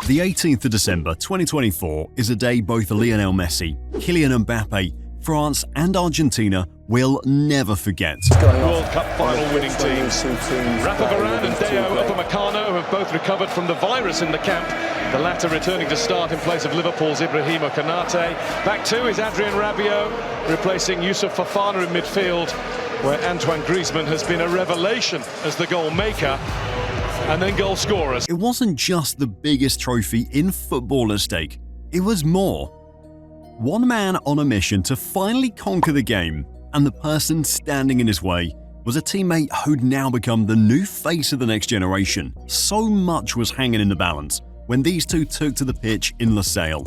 The 18th of December 2024 is a day both Lionel Messi, Kylian Mbappé, France and Argentina will never forget. World Cup final winning teams. Rafa Varane and Deo Upamecano have both recovered from the virus in the camp, the latter returning to start in place of Liverpool's Ibrahima Konate. Back two is Adrien Rabiot, replacing Youssouf Fofana in midfield, where Antoine Griezmann has been a revelation as the goal maker and then goal scorers. It wasn't just the biggest trophy in football at stake, it was more. One man on a mission to finally conquer the game, and the person standing in his way was a teammate who'd now become the new face of the next generation. So much was hanging in the balance when these two took to the pitch in Lusail.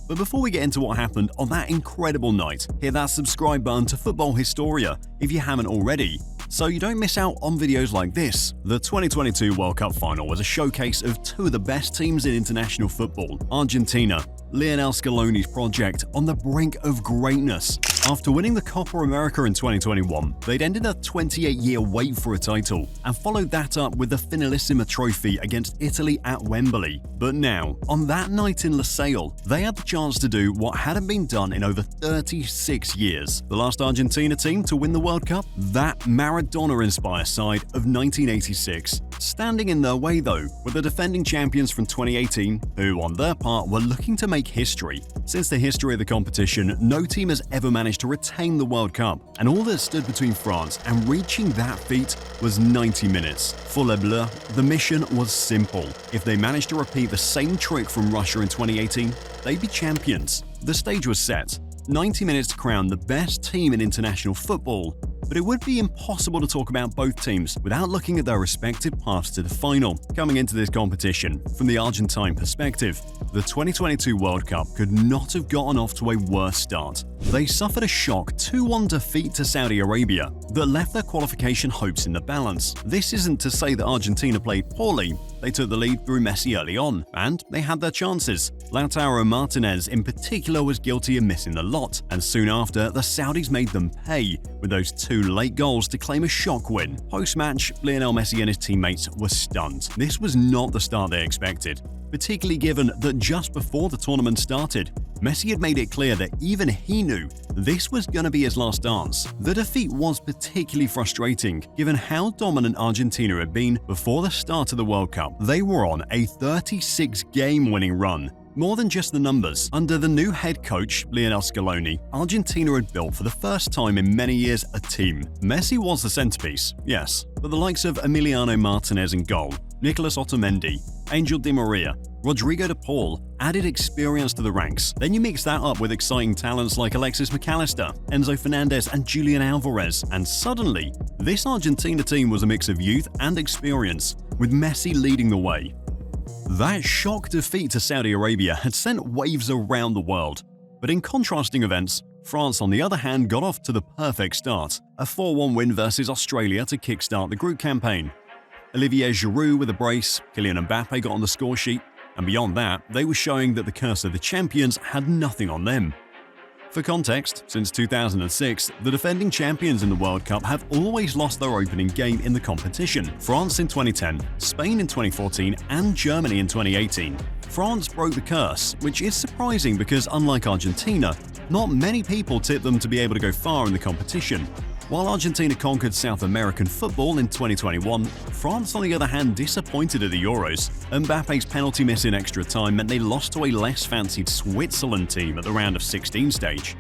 But before we get into what happened on that incredible night, hit that subscribe button to Football Historia if you haven't already, so you don't miss out on videos like this. The 2022 World Cup final was a showcase of two of the best teams in international football, Argentina, Lionel Scaloni's project on the brink of greatness. After winning the Copa America in 2021, they'd ended a 28-year wait for a title and followed that up with the Finalissima trophy against Italy at Wembley. But now, on that night in Lusail, they had the chance to do what hadn't been done in over 36 years. The last Argentina team to win the World Cup? That Maradona-inspired side of 1986. Standing in their way, though, were the defending champions from 2018, who on their part were looking to make history. Since the history of the competition, no team has ever managed to retain the World Cup, and all that stood between France and reaching that feat was 90 minutes. For Les Bleus, the mission was simple. If they managed to repeat the same trick from Russia in 2018, they'd be champions. The stage was set. 90 minutes to crown the best team in international football, but it would be impossible to talk about both teams without looking at their respective paths to the final. Coming into this competition, from the Argentine perspective, the 2022 World Cup could not have gotten off to a worse start. They suffered a shock 2-1 defeat to Saudi Arabia that left their qualification hopes in the balance. This isn't to say that Argentina played poorly. They took the lead through Messi early on, and they had their chances. Lautaro Martinez in particular was guilty of missing the lot, and soon after, the Saudis made them pay with those two late goals to claim a shock win. Post-match, Lionel Messi and his teammates were stunned. This was not the start they expected, particularly given that just before the tournament started, Messi had made it clear that even he knew this was going to be his last dance. The defeat was particularly frustrating, given how dominant Argentina had been before the start of the World Cup. They were on a 36-game winning run. More than just the numbers. Under the new head coach, Lionel Scaloni, Argentina had built for the first time in many years a team. Messi was the centerpiece, yes, but the likes of Emiliano Martinez in goal, Nicolas Otamendi, Angel Di Maria, Rodrigo de Paul added experience to the ranks. Then you mix that up with exciting talents like Alexis McAllister, Enzo Fernandez and Julian Alvarez, and suddenly, this Argentina team was a mix of youth and experience, with Messi leading the way. That shock defeat to Saudi Arabia had sent waves around the world, but in contrasting events, France on the other hand got off to the perfect start. A 4-1 win versus Australia to kickstart the group campaign. Olivier Giroud with a brace, Kylian Mbappé got on the score sheet, and beyond that, they were showing that the curse of the champions had nothing on them. For context, since 2006, the defending champions in the World Cup have always lost their opening game in the competition. France in 2010, Spain in 2014, and Germany in 2018. France broke the curse, which is surprising because unlike Argentina, not many people tipped them to be able to go far in the competition. While Argentina conquered South American football in 2021, France on the other hand disappointed at the Euros. Mbappe's penalty miss in extra time meant they lost to a less fancied Switzerland team at the round of 16 stage.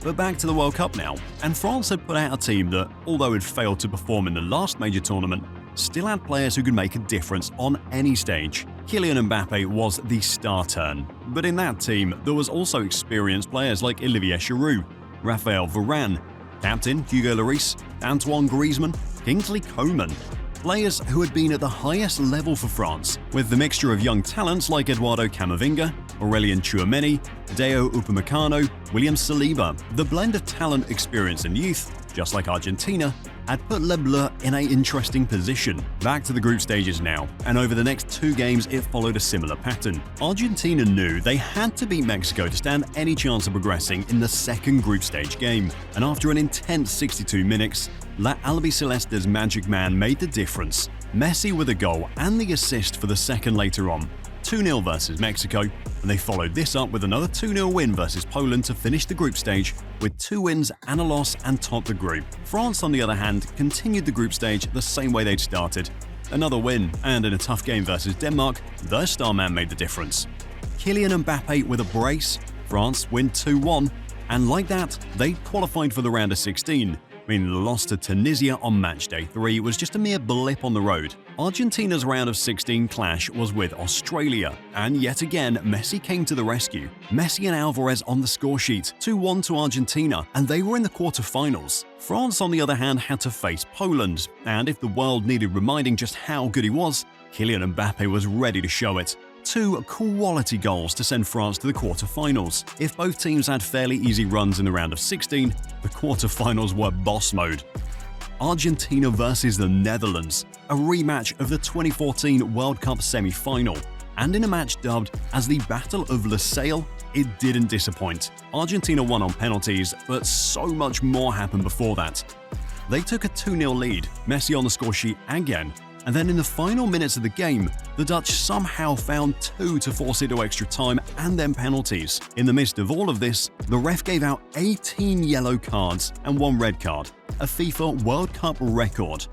But back to the World Cup now, and France had put out a team that, although it failed to perform in the last major tournament, still had players who could make a difference on any stage. Kylian Mbappé was the star turn, but in that team there was also experienced players like Olivier Giroud, Raphael Varane, Captain Hugo Lloris, Antoine Griezmann, Kingsley Coman, players who had been at the highest level for France, with the mixture of young talents like Eduardo Camavinga, Aurélien Tchouameni, Deo Upamecano, William Saliba. The blend of talent, experience and youth, just like Argentina, had put Les Bleus in an interesting position. Back to the group stages now, and over the next two games it followed a similar pattern. Argentina knew they had to beat Mexico to stand any chance of progressing in the second group stage game, and after an intense 62 minutes, La Albiceleste's magic man made the difference. Messi with a goal and the assist for the second later on. 2-0 versus Mexico, and they followed this up with another 2-0 win versus Poland to finish the group stage with 2 wins and a loss and top the group. France, on the other hand, continued the group stage the same way they'd started. Another win, and in a tough game versus Denmark, their star man made the difference. Kylian Mbappé with a brace, France win 2-1, and like that, they qualified for the round of 16. Meaning the loss to Tunisia on match day 3 was just a mere blip on the road. Argentina's round of 16 clash was with Australia, and yet again Messi came to the rescue. Messi and Alvarez on the score sheet, 2-1 to Argentina, and they were in the quarter-finals. France, on the other hand, had to face Poland, and if the world needed reminding just how good he was, Kylian Mbappé was ready to show it. 2 quality goals to send France to the quarter-finals. If both teams had fairly easy runs in the round of 16, the quarter-finals were boss mode. Argentina versus the Netherlands, a rematch of the 2014 World Cup semi-final, and in a match dubbed as the Battle of Lusail, it didn't disappoint. Argentina won on penalties, but so much more happened before that. They took a 2-0 lead, Messi on the score sheet again, and then in the final minutes of the game, the Dutch somehow found 2 to force it to extra time and then penalties. In the midst of all of this, the ref gave out 18 yellow cards and 1 red card, a FIFA World Cup record.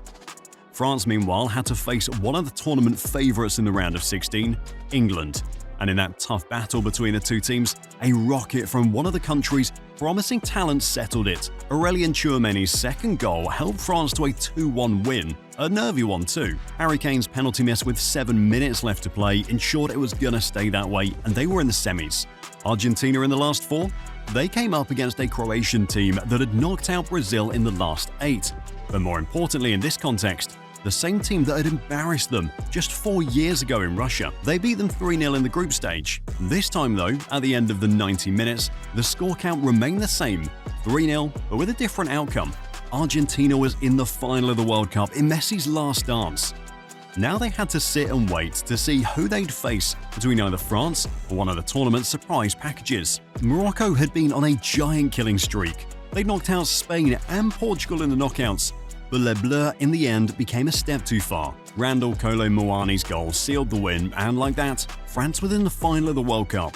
France, meanwhile, had to face one of the tournament favourites in the round of 16, England. And in that tough battle between the two teams, a rocket from one of the country's promising talents settled it. Aurélien Tchouameni's second goal helped France to a 2-1 win, a nervy one too. Harry Kane's penalty miss with 7 minutes left to play ensured it was gonna stay that way, and they were in the semis. Argentina in the last 4? They came up against a Croatian team that had knocked out Brazil in the last 8. But more importantly in this context, the same team that had embarrassed them just 4 years ago in Russia. They beat them 3-0 in the group stage. This time though, at the end of the 90 minutes, the score count remained the same, 3-0, but with a different outcome. Argentina was in the final of the World Cup in Messi's last dance. Now they had to sit and wait to see who they'd face between either France or one of the tournament's surprise packages. Morocco had been on a giant killing streak. They knocked out Spain and Portugal in the knockouts, but Les Bleus in the end became a step too far. Randall Kolo Muani's goal sealed the win, and like that, France was in the final of the World Cup.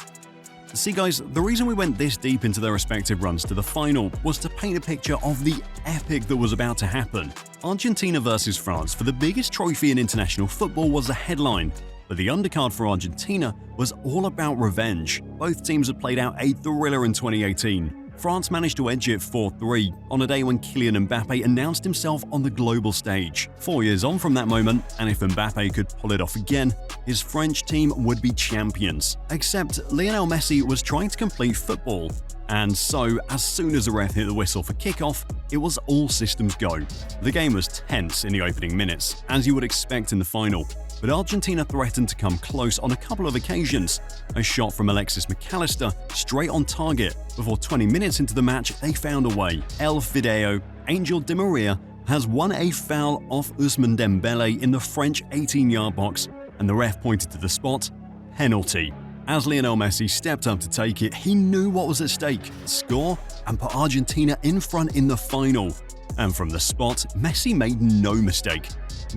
See guys, the reason we went this deep into their respective runs to the final was to paint a picture of the epic that was about to happen. Argentina versus France for the biggest trophy in international football was the headline, but the undercard for Argentina was all about revenge. Both teams had played out a thriller in 2018. France managed to edge it 4-3 on a day when Kylian Mbappé announced himself on the global stage. 4 years on from that moment, and if Mbappé could pull it off again, his French team would be champions. Except Lionel Messi was trying to complete football. And so, as soon as the ref hit the whistle for kickoff, it was all systems go. The game was tense in the opening minutes, as you would expect in the final, but Argentina threatened to come close on a couple of occasions. A shot from Alexis McAllister straight on target. Before 20 minutes into the match, they found a way. El Fideo, Angel Di Maria, has won a foul off Ousmane Dembele in the French 18-yard box, and the ref pointed to the spot, penalty. As Lionel Messi stepped up to take it, he knew what was at stake, score and put Argentina in front in the final. And from the spot, Messi made no mistake.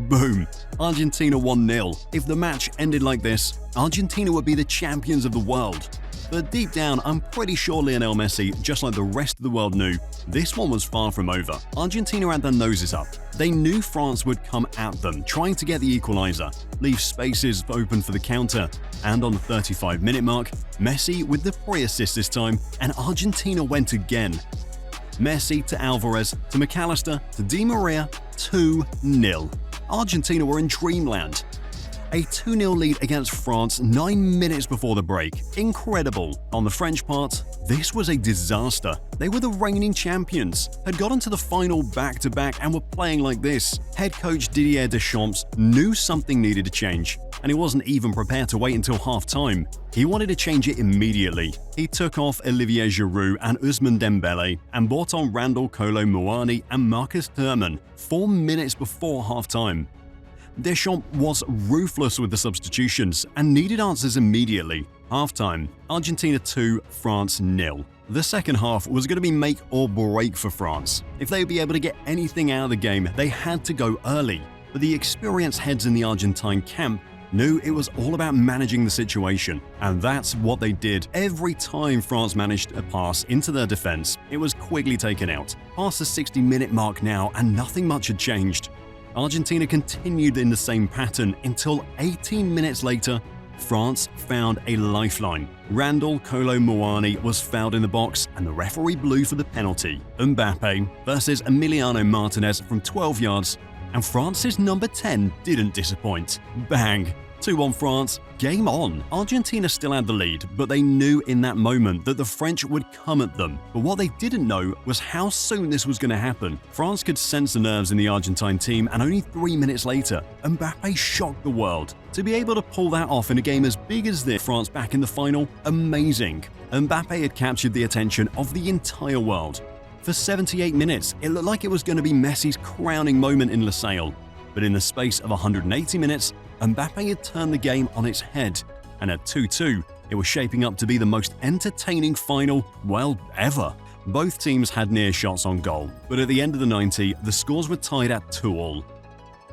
Boom! Argentina 1-0. If the match ended like this, Argentina would be the champions of the world. But deep down, I'm pretty sure Lionel Messi, just like the rest of the world knew, this one was far from over. Argentina had their noses up. They knew France would come at them, trying to get the equaliser, leave spaces open for the counter, and on the 35-minute mark, Messi with the pre-assist this time, and Argentina went again. Messi to Alvarez, to McAllister, to Di Maria, 2-0. Argentina were in dreamland. A 2-0 lead against France 9 minutes before the break. Incredible. On the French part, this was a disaster. They were the reigning champions, had gotten to the final back-to-back and were playing like this. Head coach Didier Deschamps knew something needed to change, and he wasn't even prepared to wait until half-time. He wanted to change it immediately. He took off Olivier Giroud and Ousmane Dembele and brought on Randall Kolo Muani and Marcus Thurman 4 minutes before half-time. Deschamps was ruthless with the substitutions and needed answers immediately. Halftime, Argentina 2, France 0. The second half was going to be make or break for France. If they would be able to get anything out of the game, they had to go early. But the experienced heads in the Argentine camp knew it was all about managing the situation, and that's what they did. Every time France managed a pass into their defense, it was quickly taken out. Past the 60-minute mark now, and nothing much had changed. Argentina continued in the same pattern until 18 minutes later, France found a lifeline. Randall Kolo Muani was fouled in the box, and the referee blew for the penalty. Mbappé versus Emiliano Martinez from 12 yards, and France's number 10 didn't disappoint. Bang! 2-1 France, game on. Argentina still had the lead, but they knew in that moment that the French would come at them. But what they didn't know was how soon this was going to happen. France could sense the nerves in the Argentine team, and only 3 minutes later, Mbappé shocked the world. To be able to pull that off in a game as big as this, France back in the final, amazing. Mbappé had captured the attention of the entire world. For 78 minutes, it looked like it was going to be Messi's crowning moment in Lusail. But in the space of 180 minutes, Mbappé had turned the game on its head, and at 2-2, it was shaping up to be the most entertaining final, well, ever. Both teams had near shots on goal, but at the end of the 90, the scores were tied at 2-2.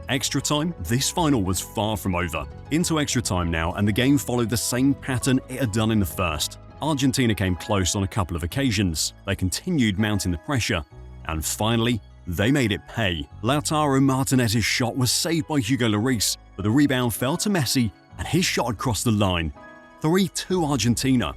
Extra time, this final was far from over. Into extra time now, and the game followed the same pattern it had done in the first. Argentina came close on a couple of occasions. They continued mounting the pressure, and finally, they made it pay. Lautaro Martinez's shot was saved by Hugo Lloris, but the rebound fell to Messi and his shot had crossed the line. 3-2 Argentina.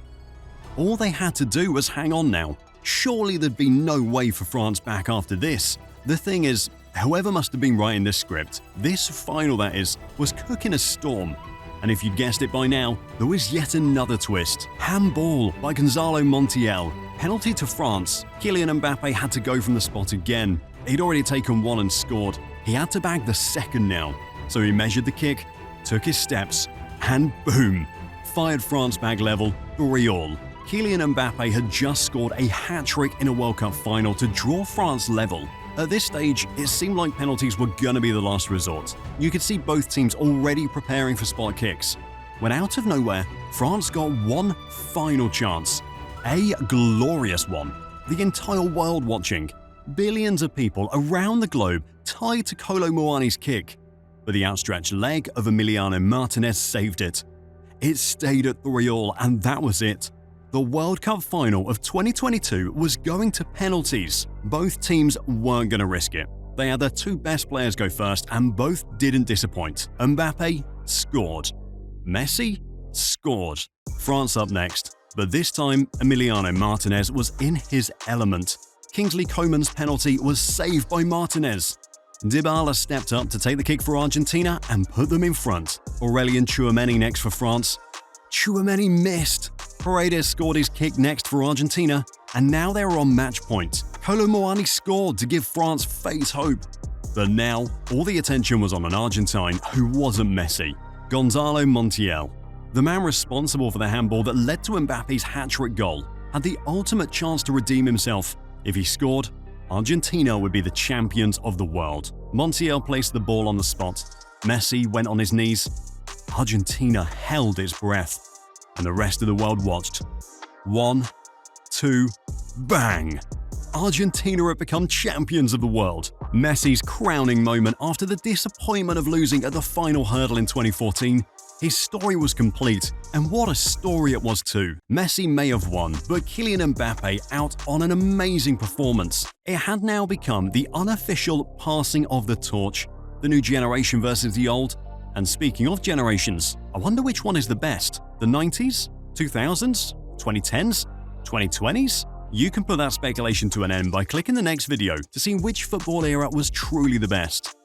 All they had to do was hang on now. Surely there'd be no way for France back after this. The thing is, whoever must have been writing this script, this final that is, was cooking a storm. And if you'd guessed it by now, there was yet another twist. Handball by Gonzalo Montiel. Penalty to France. Kylian Mbappé had to go from the spot again. He'd already taken one and scored. He had to bag the second now. So he measured the kick, took his steps, and boom! Fired France back level, 3-3. Kylian Mbappé had just scored a hat-trick in a World Cup final to draw France level. At this stage, it seemed like penalties were gonna be the last resort. You could see both teams already preparing for spot kicks. When out of nowhere, France got one final chance. A glorious one. The entire world watching. Billions of people around the globe tied to Kolo Muani's kick. But the outstretched leg of Emiliano Martinez saved it. It stayed at 3-3, and that was it. The World Cup final of 2022 was going to penalties. Both teams weren't going to risk it. They had their two best players go first, and both didn't disappoint. Mbappé scored. Messi scored. France up next, but this time Emiliano Martinez was in his element. Kingsley Coman's penalty was saved by Martinez. Dybala stepped up to take the kick for Argentina and put them in front. Aurelien Tchouameni next for France. Tchouameni missed. Paredes scored his kick next for Argentina, and now they were on match point. Kolo Muani scored to give France face hope. But now, all the attention was on an Argentine who wasn't Messi. Gonzalo Montiel, the man responsible for the handball that led to Mbappe's hat-trick goal, had the ultimate chance to redeem himself. If he scored, Argentina would be the champions of the world. Montiel placed the ball on the spot. Messi went on his knees. Argentina held its breath, and the rest of the world watched. 1, 2, bang! Argentina had become champions of the world. Messi's crowning moment after the disappointment of losing at the final hurdle in 2014. His story was complete, and what a story it was too. Messi may have won, but Kylian Mbappé out on an amazing performance. It had now become the unofficial passing of the torch, the new generation versus the old. And speaking of generations, I wonder which one is the best? The 90s? 2000s? 2010s? 2020s? You can put that speculation to an end by clicking the next video to see which football era was truly the best.